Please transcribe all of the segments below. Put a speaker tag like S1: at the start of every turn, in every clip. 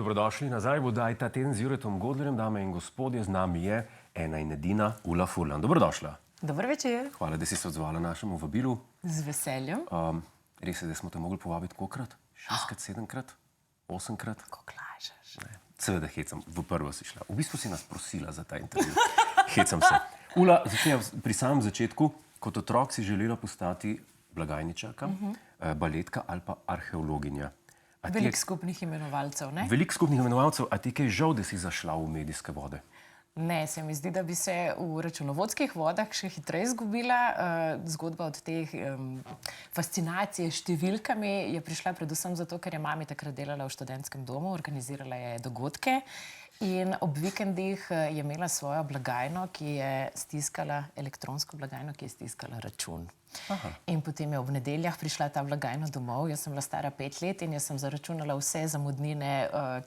S1: dobrodošli nazaj v oddaji Ta teden z Juretom Godlerjem. Dame in gospodje, z nami je ena in edina Ula Furlan. Dobrodošla.
S2: Dober večer.
S1: Hvala, da si se odzvala našemu vabilu.
S2: Z veseljem.
S1: Res je, da smo te mogli povabiti kolikrat? 6-krat, 7-krat, 8-krat?
S2: Kako lažeš?
S1: Seveda hecam, v prvo si šla. V bistvu si nas prosila za ta intervju. Hecam se. Ula, začnem pri samem začetku. Kot otrok si želela postati blagajničarka, baletka ali pa arheologinja.
S2: Veliko skupnih imenovalcev, ne?
S1: Veliko skupnih imenovalcev, a ti kaj žal, da si zašla v medijske vode?
S2: Ne, se mi zdi, da bi se v računovodskih vodah še hitreje izgubila. Zgodba od teh fascinacije s številkami je prišla predvsem zato, ker je mami takrat delala v študentskem domu, organizirala je dogodke in ob vikendih je imela svojo blagajno, ki je stiskala, elektronsko blagajno, ki je stiskala račun. Aha. In potem je ob nedeljah prišla ta blagajna domov. Jaz sem bila stara 5 let in jaz sem zaračunala vse zamudnine,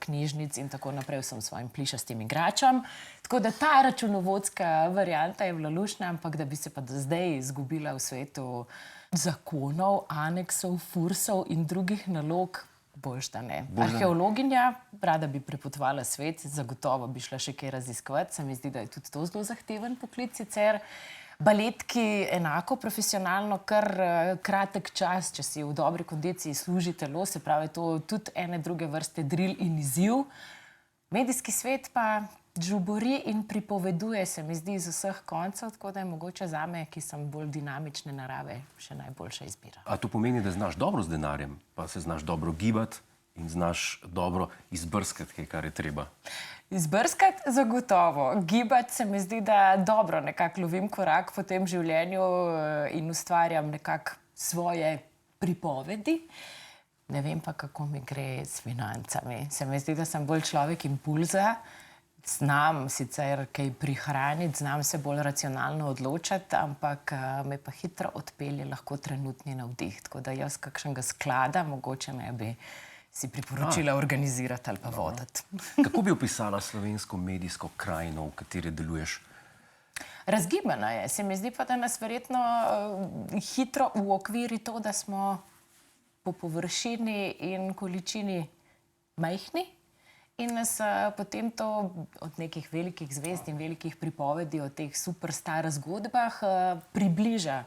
S2: knjižnic in tako naprej vsem svojim plišastim igračam. Tako da ta računovodska varianta je bila luštna, ampak da bi se pa do zdaj izgubila v svetu zakonov, aneksov, fursov in drugih nalog, boljš da ne. Arheologinja, rada bi prepotovala svet, zagotovo bi šla še kaj raziskovati. Se mi zdi, da je tudi to zelo zahteven poklic sicer. Baletki enako profesionalno, kar kratek čas, če si v dobri kondiciji služi telo, se pravi, to tudi ene druge vrste dril in izziv. Medijski svet pa žubori in pripoveduje, se mi zdi, iz vseh koncev, tako da je mogoče zame, ki sem bolj dinamične narave, še najboljša izbira.
S1: A to pomeni, da znaš dobro z denarjem, pa se znaš dobro gibati in znaš dobro izbrskati kaj, kar je treba?
S2: Izbrskati zagotovo. Gibati se mi zdi, da dobro nekako lovim korak po tem življenju in ustvarjam nekako svoje pripovedi. Ne vem pa, kako mi gre s financami. Se mi zdi, da sem bolj človek impulza. Znam sicer kaj prihraniti, znam se bolj racionalno odločati, ampak me pa hitro odpelje lahko trenutni navdih. Tako da jaz kakšnega sklada mogoče ne bi si priporočila organizirati ali pa voditi.
S1: Kako bi opisala slovensko medijsko krajino, v kateri deluješ?
S2: Razgibana je. Se mi zdi pa, da nas verjetno hitro uokviri to, da smo po površini in količini majhni in nas potem to od nekih velikih zvezd in velikih pripovedi o teh superstar zgodbah približa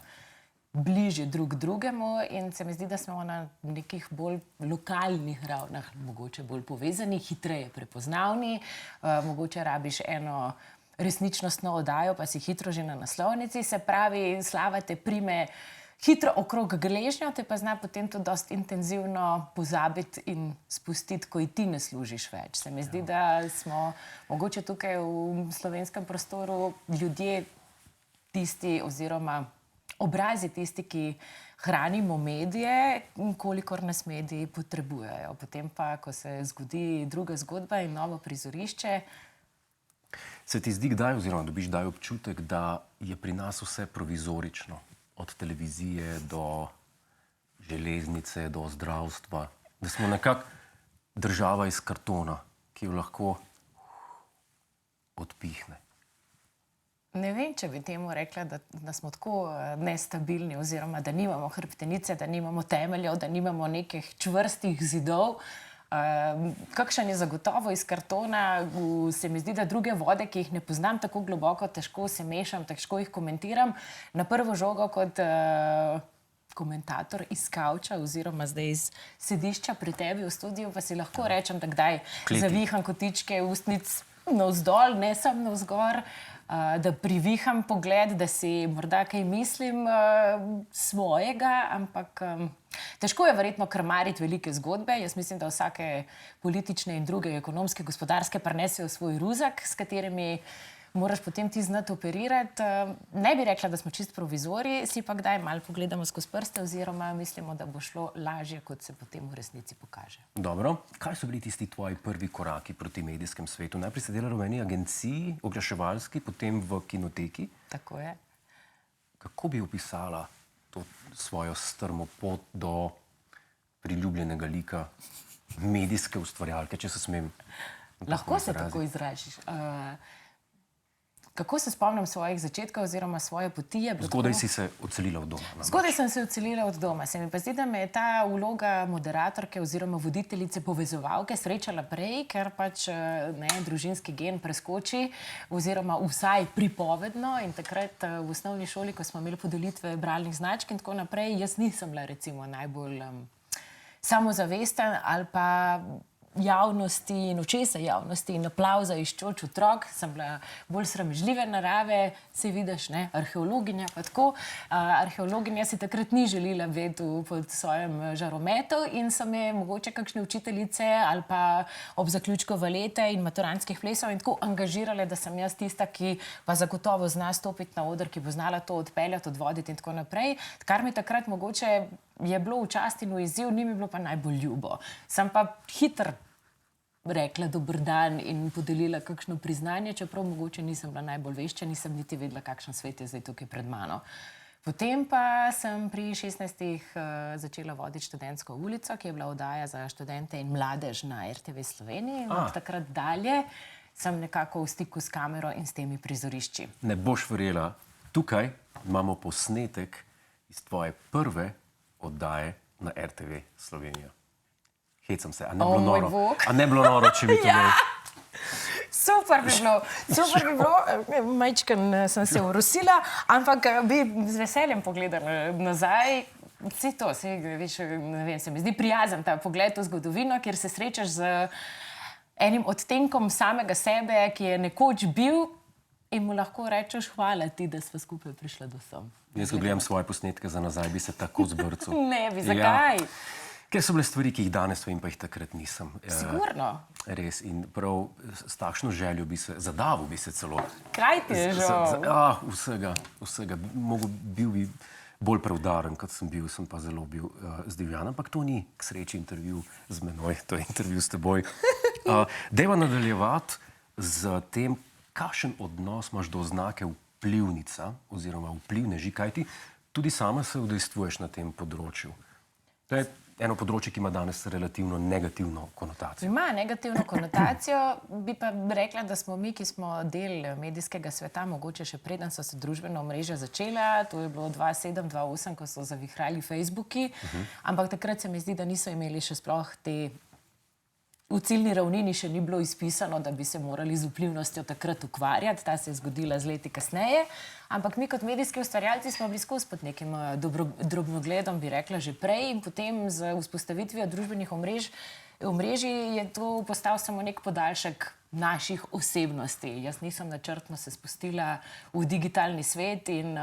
S2: bližje drug drugemu in se mi zdi, da smo na nekih bolj lokalnih ravnah mogoče bolj povezani, hitreje prepoznavni, mogoče rabiš eno resničnostno oddajo, pa si hitro že na naslovnici, se pravi, slava te prime hitro okrog gležnjo, te pa zna potem tudi dosti intenzivno pozabiti in spustiti, ko ti ne služiš več. Se mi zdi, da smo mogoče tukaj v slovenskem prostoru ljudje tisti oziroma obrazi tisti, ki hranimo medije, kolikor nas mediji potrebujejo. Potem pa, ko se zgodi druga zgodba in novo prizorišče.
S1: Se ti zdi kdaj, oziroma dobiš kdaj občutek, da je pri nas vse provizorično? Od televizije do železnice, do zdravstva. Da smo nekako država iz kartona, ki jo lahko odpihne.
S2: Ne vem, če bi temu rekla, da smo tako nestabilni oziroma da nimamo hrbtenice, da nimamo temeljev, da nimamo nekih čvrstih zidov. Kakšen je zagotovo iz kartona, se mi zdi, da druge vode, ki jih ne poznam tako globoko, težko se mešam, težko jih komentiram. Na prvo žogo kot komentator iz kavča oziroma zdaj iz sedišča pri tebi v studiu, pa si lahko rečem, da kdaj zaviham kotičke ustnic navzdol, ne samo navzgor, da priviham pogled, da si morda kaj mislim svojega, ampak težko je verjetno krmariti velike zgodbe. Jaz mislim, da vsake politične in druge ekonomske, gospodarske prinesejo svoj ruzak, s katerimi moraš potem ti znati operirati. Ne bi rekla, da smo čist provizori, si pa kdaj malo pogledamo skozi prste oziroma mislimo, da bo šlo lažje, kot se potem v resnici pokaže.
S1: Dobro. Kaj so bili tisti tvoji prvi koraki proti medijskem svetu? Najprej si delala v eni agenciji, oglaševalski, potem v kinoteki.
S2: Tako je.
S1: Kako bi opisala to svojo strmo pot do priljubljenega lika medijske ustvarjalke, če se smem?
S2: Lahko se tako izražiš. kako se spomnim svojih začetkov oziroma svoje poti, je bilo
S1: Zgodaj
S2: tako.
S1: si se odselila od doma. namreč.
S2: Zgodaj sem se odselila od doma. Se mi pa zdi, da me je ta vloga moderatorke oziroma voditeljice, povezovalke srečala prej, ker pač družinski gen preskoči oziroma vsaj pripovedno. In takrat v osnovni šoli, ko smo imeli podelitve bralnih značk in tako naprej, jaz nisem bila recimo najbolj samozavesten ali pa javnosti in očesa javnosti in aplavza iščoč otrok, sem bila bolj sramežljive narave, se vidiš, ne, arheologinja pa tako. Arheologinja si takrat ni želela biti pod svojem žarometu in so me mogoče kakšne učiteljice ali pa ob zaključku valete in maturantskih plesov in tako angažirale, da sem jaz tista, ki pa zagotovo zna stopiti na oder, ki bo znala to odpeljati, odvoditi in tako naprej. Kar mi takrat mogoče je bilo v čast in v izziv, ni mi bilo pa najbolj ljubo. Sem pa hitro rekla dober dan in podelila kakšno priznanje, čeprav mogoče nisem bila najbolj vešča, nisem niti vedela, kakšen svet je zdaj tukaj pred mano. Potem pa sem pri 16 začela voditi študentsko ulico, ki je bila oddaja za študente in mladež na RTV Sloveniji. In od takrat dalje sem nekako v stiku s kamero in s temi prizorišči.
S1: Ne boš verjela, tukaj imamo posnetek iz tvoje prve oddaje na RTV Slovenija. Hecam se, a ne bilo
S2: moj
S1: noro?
S2: bog.
S1: A ne bilo noro, če bi to imel?
S2: Super bi bilo, majčken sem se urosila, ampak bi z veseljem pogledala nazaj. Vse to, veš, ne vem, se mi zdi prijazen ta pogled v zgodovino, kjer se srečaš z enim odtenkom samega sebe, ki je nekoč bil in mu lahko rečeš hvala ti, da sva skupaj prišla do sem.
S1: Jaz, ko gledam svoje posnetke za nazaj, bi se tako zbrcal.
S2: Ne bi, zakaj?
S1: Ker so bile stvari, ki jih danes vem, pa jih takrat nisem.
S2: Sigurno.
S1: Res. In prav s takšno željo bi se, zadavil bi se celo.
S2: Kaj ti je žal?
S1: Vsega. Bil bi bolj preudaren, kot sem bil, sem pa zelo bil zdivjan. Ampak to ni k sreči intervju z menoj, to je intervju s teboj. Dejva nadaljevati z tem, kakšen odnos imaš do oznake vplivnica oziroma vplivneži, kaj ti tudi sama se udejstvuješ na tem področju. To je eno področje, ki ima danes relativno negativno konotacijo.
S2: Ima negativno konotacijo, bi pa rekla, da smo mi, ki smo del medijskega sveta, mogoče še preden so se družbena omrežja začela, to je bilo 2007-2008, ko so zavihrali Facebooki, ampak takrat se mi zdi, da niso imeli še sploh te. V ciljni ravnini še ni bilo izpisano, da bi se morali z vplivnostjo takrat ukvarjati. Ta se je zgodila z leti kasneje. Ampak mi kot medijski ustvarjalci smo bili skozi pod nekim drobnogledom, bi rekla, že prej. In potem z vzpostavitvijo družbenih omrežij je to postal samo nek podaljšek naših osebnosti. Jaz nisem načrtno se spustila v digitalni svet in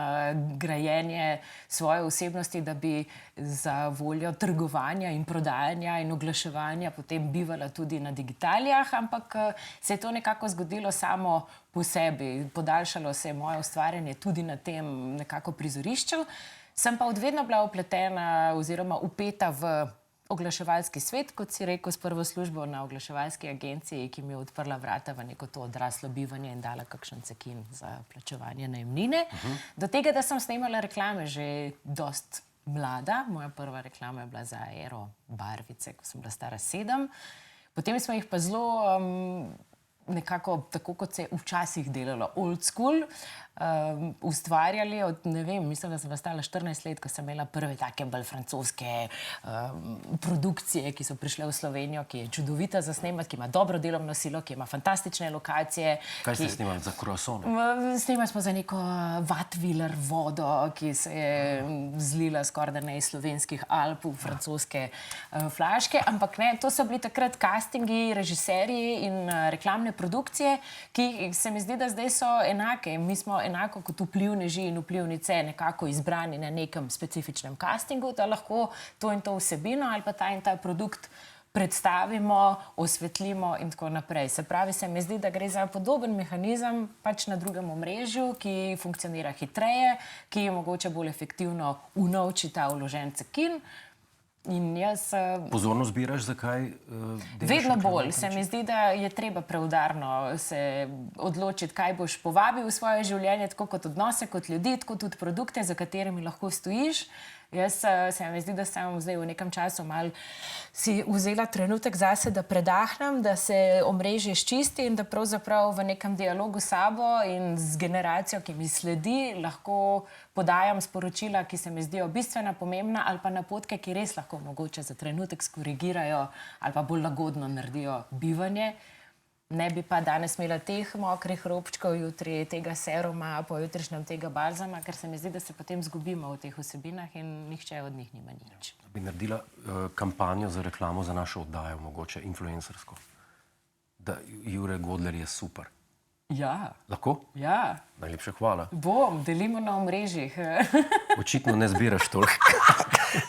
S2: grajenje svoje osebnosti, da bi za voljo trgovanja in prodajanja in oglaševanja potem bivala tudi na digitalijah, ampak se je to nekako zgodilo samo po sebi. Podaljšalo se je moje ustvarjanje tudi na tem nekako prizorišču. Sem pa odvedno bila vpletena oziroma vpeta v oglaševalski svet, kot si rekel, s prvo službo na oglaševalski agenciji, ki mi je odprla vrata v neko to odraslo bivanje in dala kakšen cekin za plačevanje najemnine. Do tega, da sem snemala reklame že dost mlada. Moja prva reklama je bila za Aero barvice, ko sem bila stara 7. Potem smo jih pa zelo nekako, tako kot se je včasih delalo, old school, ustvarjali od, ne vem, mislim, da sem stala 14 let, ko sem imela prve take bolj francoske produkcije, ki so prišle v Slovenijo, ki je čudovita za snemati, ki ima dobro delovno silo, ki ima fantastične lokacije.
S1: Kaj ste snemali za croissant?
S2: Snemali smo za neko Wattwiller vodo, ki se je zlila skoraj da ne iz slovenskih Alp v francoske flaške, ampak ne, to so bili takrat castingi, režiserji in reklamne produkcije, ki se mi zdi, da zdaj so enake. Mi smo enako kot vplivneži in vplivnice nekako izbrani na nekem specifičnem castingu, da lahko to in to vsebino ali pa ta in ta produkt predstavimo, osvetlimo in tako naprej. Se pravi, se mi zdi, da gre za podoben mehanizem pač na drugem omrežju, ki funkcionira hitreje, ki mogoče bolj efektivno unovči ta vložen cekin. In jaz
S1: pozorno zbiraš, zakaj delaš?
S2: Vedno bolj. Se mi zdi, da je treba preudarno se odločiti, kaj boš povabil v svoje življenje, tako kot odnose, kot ljudi, tako tudi produkte, za katerimi lahko stojiš. Jaz se mi zdi, da sem zdaj v nekem času malo si vzela trenutek zase, da predahnem, da se omrežje ščisti in da pravzaprav v nekem dialogu s sabo in z generacijo, ki mi sledi, lahko podajam sporočila, ki se mi zdijo bistvena, pomembna ali pa napotke, ki res lahko mogoče za trenutek skorigirajo ali pa bolj lagodno naredijo bivanje. Ne bi pa danes imela teh mokrih robčkov, jutri tega seruma, pojutrišnjem tega balzama, ker se mi zdi, da se potem zgubimo v teh vsebinah in nihče od njih nima nič.
S1: Bi naredila kampanjo za reklamo za našo oddajo, mogoče influencersko. Da Jure Godler je super.
S2: Ja.
S1: Lahko?
S2: Ja.
S1: Najlepša hvala.
S2: Bom, delimo na omrežjih.
S1: Očitno ne zbiraš toliko.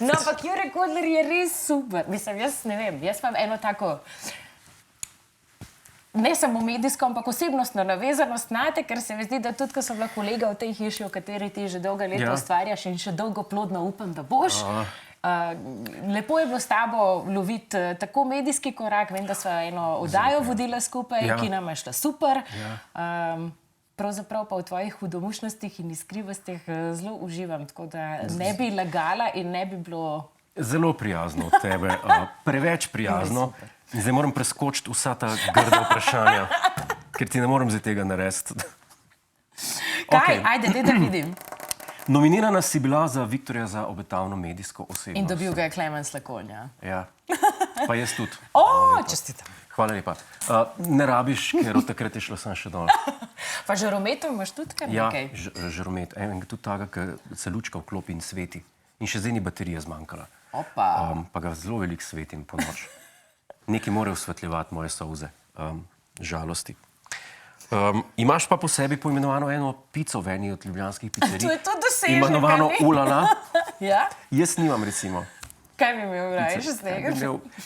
S2: No, ampak Jure Godler je res super. Mislim, jaz ne vem, jaz imam eno tako... Ne samo medijsko, ampak osebnostno navezanost nate, ker se mi zdi, da tudi, ko sem bila kolega v tej hiši, v kateri ti že dolga leta ustvarjaš in še dolgo plodno upam, da boš. Lepo je bilo s tabo loviti tako medijski korak, vem, da sva eno oddajo vodila skupaj, ki nam je šla super. Pravzaprav pa v tvojih hudomušnostih in iskrivostih zelo uživam, tako da ne bi lagala in ne bi bilo...
S1: Zelo prijazno od tebe, preveč prijazno. Zdaj moram preskočiti vsa ta grda vprašanja, ker ti ne morem zdaj tega narediti.
S2: Kaj? Ajde, da vidim.
S1: Nominirana si bila za Viktorja za obetavno medijsko osebnost.
S2: In dobil ga je Klemen Slakonja.
S1: Ja, pa jaz tudi.
S2: Čestitam.
S1: Hvala lepa. Ne rabiš, ker od takrat je šlo sem še dol.
S2: Pa žarometov imaš tudi kar nekaj?
S1: Ja, žaromet. Tudi taga, ki se lučka vklopi in sveti. In še zdaj ni baterije zmanjkala. Pa ga zelo veliko svetim po noč. Nekaj mora osvetljevati moje solze, žalosti. Imaš pa po sebi poimenovano eno pico v eni od ljubljanskih pizzerij.
S2: To je to dosežek.
S1: Imenovano Ulala.
S2: Ja?
S1: Jaz nimam, recimo.
S2: Kaj bi imel rajš z tega?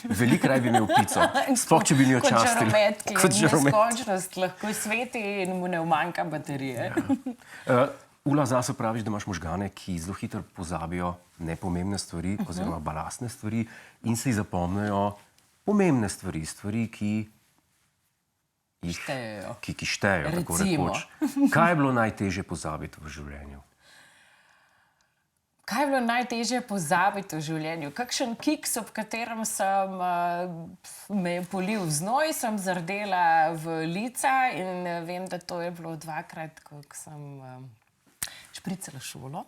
S1: Veliko raj bi imel pico. Sploh, če bi mi jo častili.
S2: Kot žaromet, ki neskončnost lahko sveti in mu ne umanjka baterije.
S1: Ula, zase praviš, da imaš možgane, ki zelo hitro pozabijo nepomembne stvari oziroma balastne stvari in si zapomnijo pomembne stvari, ki štejejo, tako rekoč. Kaj je bilo najtežje pozabiti v življenju?
S2: Kaj je bilo najtežje pozabiti v življenju? Kakšen kiks, ob katerem sem me polil znoj, sem zardela v lica in vem, da to je bilo dvakrat, ko sem špricala šolo.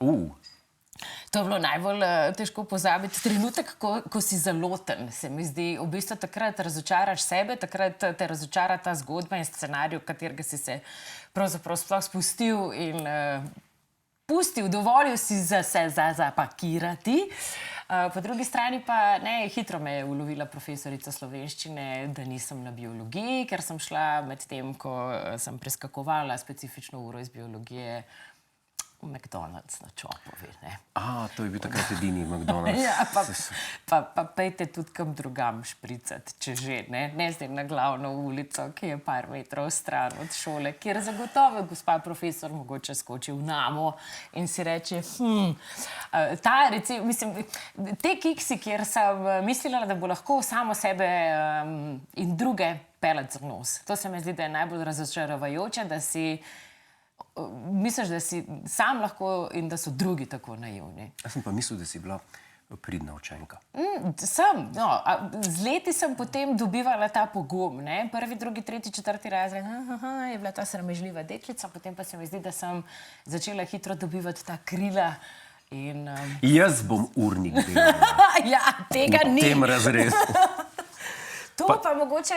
S2: To je bilo najbolj težko pozabiti. Trenutek, ko si zaloten, se mi zdi. V bistvu takrat razočaraš sebe, takrat te razočara ta zgodba in scenarij, v katerega si se pravzaprav sploh spustil in pustil, dovolil si se zapakirati. Po drugi strani pa hitro me je ulovila profesorica slovenščine, da nisem na biologiji, ker sem šla med tem, ko sem preskakovala specifično uro iz biologije, v McDonald's na Čopovi.
S1: To je bil takrat edini McDonald's.
S2: Ja, pa pejte tudi kam drugam špricati, če že, ne zdaj na glavno ulico, ki je par metrov stran od šole, kjer zagotovo gospa profesor mogoče skoči v namo in si reče, te kiksi, kjer sem mislila, da bo lahko samo sebe in druge pelet za nos. To se mi zdi, da je najbolj razočaravajoče, da si misliš, da si sam lahko in da so drugi tako naivni.
S1: Jaz sem pa mislil, da si bila pridna učenka.
S2: Sem. Z leti sem potem dobivala ta pogum. Prvi, drugi, tretji, četrti razred je bila ta sramežljiva deklica, potem pa se mi zdi, da sem začela hitro dobivati ta krila.
S1: Jaz bom urnik delala.
S2: Ja, tega ni.
S1: V tem razredu.
S2: To pa mogoče,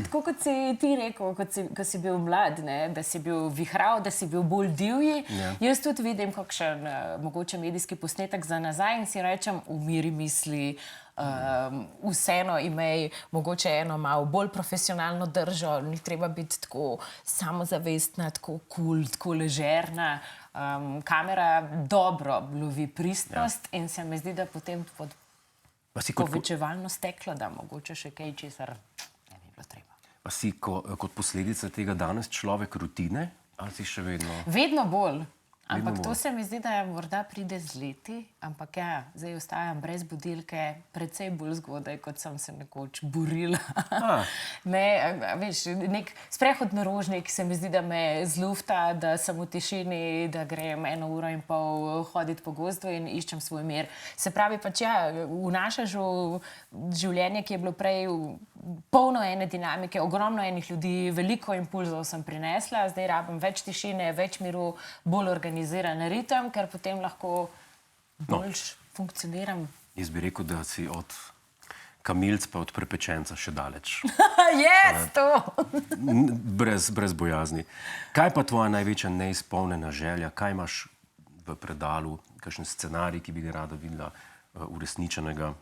S2: tako kot si ti rekel, ko si bil mlad, da si bil vihrav, da si bil bolj divji. Jaz tudi vidim kakšen mogoče medijski posnetek za nazaj in si rečem, umiri misli, vseeno imej mogoče eno malo bolj profesionalno držo, ni treba biti tako samozavestna, tako cool, tako ležerna. Kamera dobro lovi pristnost in se mi zdi, da potem pod povečevalno steklo, da mogoče še kaj, česar ne bi bilo treba.
S1: Pa si kot posledica tega danes človek rutine, ali si še vedno?
S2: Vedno bolj. Ampak to se mi zdi, da morda pride z leti, ampak ja, zdaj ostajam brez budilke, precej bolj zgodaj, kot sem se nekoč borila. Nek sprehod na Rožnik se mi zdi, da me zlufta, da sem v tišini, da grem 1,5 ure hoditi po gozdu in iščem svoj mir. Se pravi pač ja, vnašaš v življenje, ki je bilo prej polno ene dinamike, ogromno enih ljudi, veliko impulzov sem prinesla, zdaj rabim več tišine, več miru, bolj organiziran ritem, ker potem lahko bolj funkcioniram.
S1: Jaz bi rekel, da si od kamilc pa od prepečenca še daleč. Brez bojazni. Kaj pa tvoja največja neizpolnjena želja? Kaj imaš v predalu? Kakšen scenarij, ki bi ga rada videla uresničenega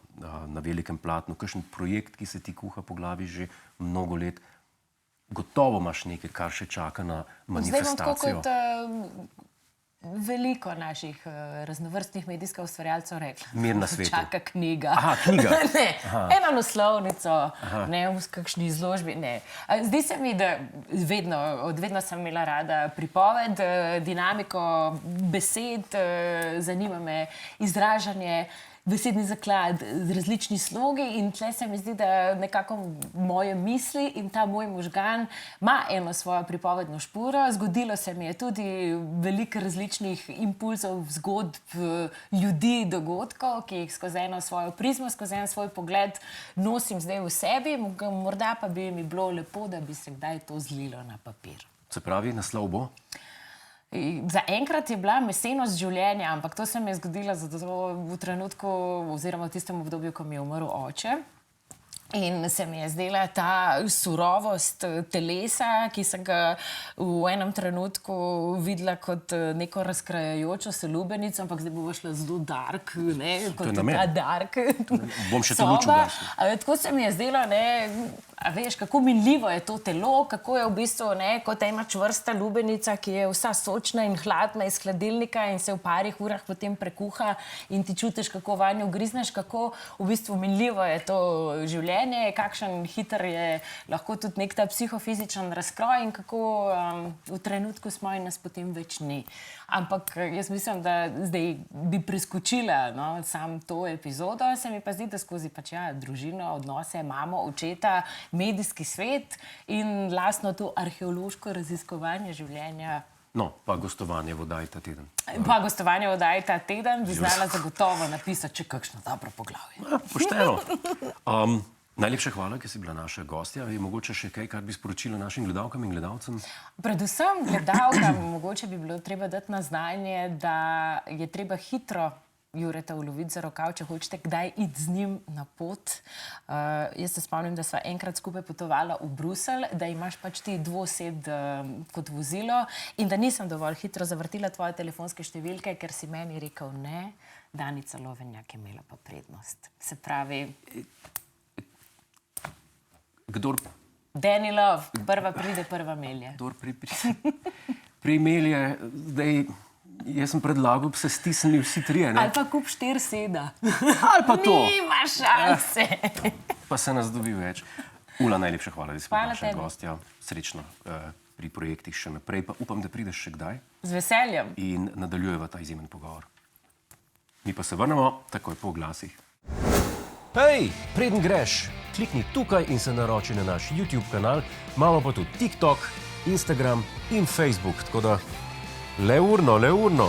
S1: na velikem platnu? Kakšen projekt, ki se ti kuha po glavi že mnogo let? Gotovo imaš nekaj, kar še čaka na manifestacijo.
S2: Zdaj bom tako kot veliko naših raznovrstnih medijskih ustvarjalcev rekla.
S1: Mir na svetu.
S2: Čaka knjiga.
S1: Aha, knjiga.
S2: Eno naslovnico, ne v kakšni izložbi. Ne. Zdi se mi, da od vedno sem imela rada pripoved, dinamiko besed, zanima me izražanje, besedni zaklad, različni slogi in tle se mi zdi, da nekako moje misli in ta moj možgan ima eno svojo pripovedno špuro. Zgodilo se mi je tudi veliko različnih impulzov, zgodb, ljudi, dogodkov, ki jih skozi eno svojo prizmo, skozi en svoj pogled nosim zdaj v sebi. Morda pa bi mi bilo lepo, da bi se kdaj to zlilo na papir.
S1: Se pravi, naslov bo?
S2: Za enkrat je bila mesenost življenja, ampak to se mi je zgodilo v trenutku oziroma v tistem obdobju, ko mi je umrl oče. In se mi je zdela ta surovost telesa, ki sem ga v enem trenutku videla kot neko razkrajajočo se lubenico, ampak zdaj bo šla zelo dark, ne, kot ta dark
S1: bom še to luč ugasnil.
S2: Tako se mi je zdelo, ne, a veš, kako minljivo je to telo, kako je v bistvu, ne, kot ena čvrsta lubenica, ki je vsa sočna in hladna iz hladilnika in se v parih urah potem prekuha in ti čutiš, kako vanjo grizneš, kako v bistvu minljivo je to življenje, kakšen hiter je lahko tudi nek ta psihofizičen razkroj in kako v trenutku smo in nas potem več ni. Ampak jaz mislim, da zdaj bi preskočila sam to epizodo, se mi pa zdi, da skozi pač družino, odnose, mamo, očeta, medijski svet in lastno to arheološko raziskovanje življenja.
S1: No, pa gostovanje v oddaji ta teden.
S2: Pa gostovanje v oddaji ta teden bi znala zagotovo napisati, če kakšno dobro poglavje.
S1: Pošteno. Najlepša hvala, ker si bila naša gostja. Je mogoče še kaj, kar bi sporočila našim gledalkam in gledalcem?
S2: Predvsem gledalkam mogoče bi bilo treba dati na znanje, da je treba hitro Jureta uloviti za rokav, če hočete kdaj iti z njim na pot. Jaz se spomnim, da sva enkrat skupaj potovala v Bruselj, da imaš pač ti dvosed kot vozilo in da nisem dovolj hitro zavrtila tvoje telefonske številke, ker si meni rekel ne, Danica Lovenjak je imela pa prednost. Se pravi... Danny Love, prva pride, prva melje.
S1: Kdor pri melje, zdaj... Jaz sem predlagal, bi se stisnili vsi trije, ne?
S2: Ali pa kup 4 seda.
S1: Ali pa to.
S2: Nima šanse.
S1: Pa se nas dobi več. Ula, najlepša hvala, da si bila naša gostja. Srečno pri projektih še naprej. Pa upam, da prideš še kdaj.
S2: Z veseljem.
S1: In nadaljujeva ta izjemen pogovor. Mi pa se vrnemo takoj po oglasih. Hej, preden greš, klikni tukaj in se naroči na naš YouTube kanal. Imamo pa tudi TikTok, Instagram in Facebook, tako da le urno.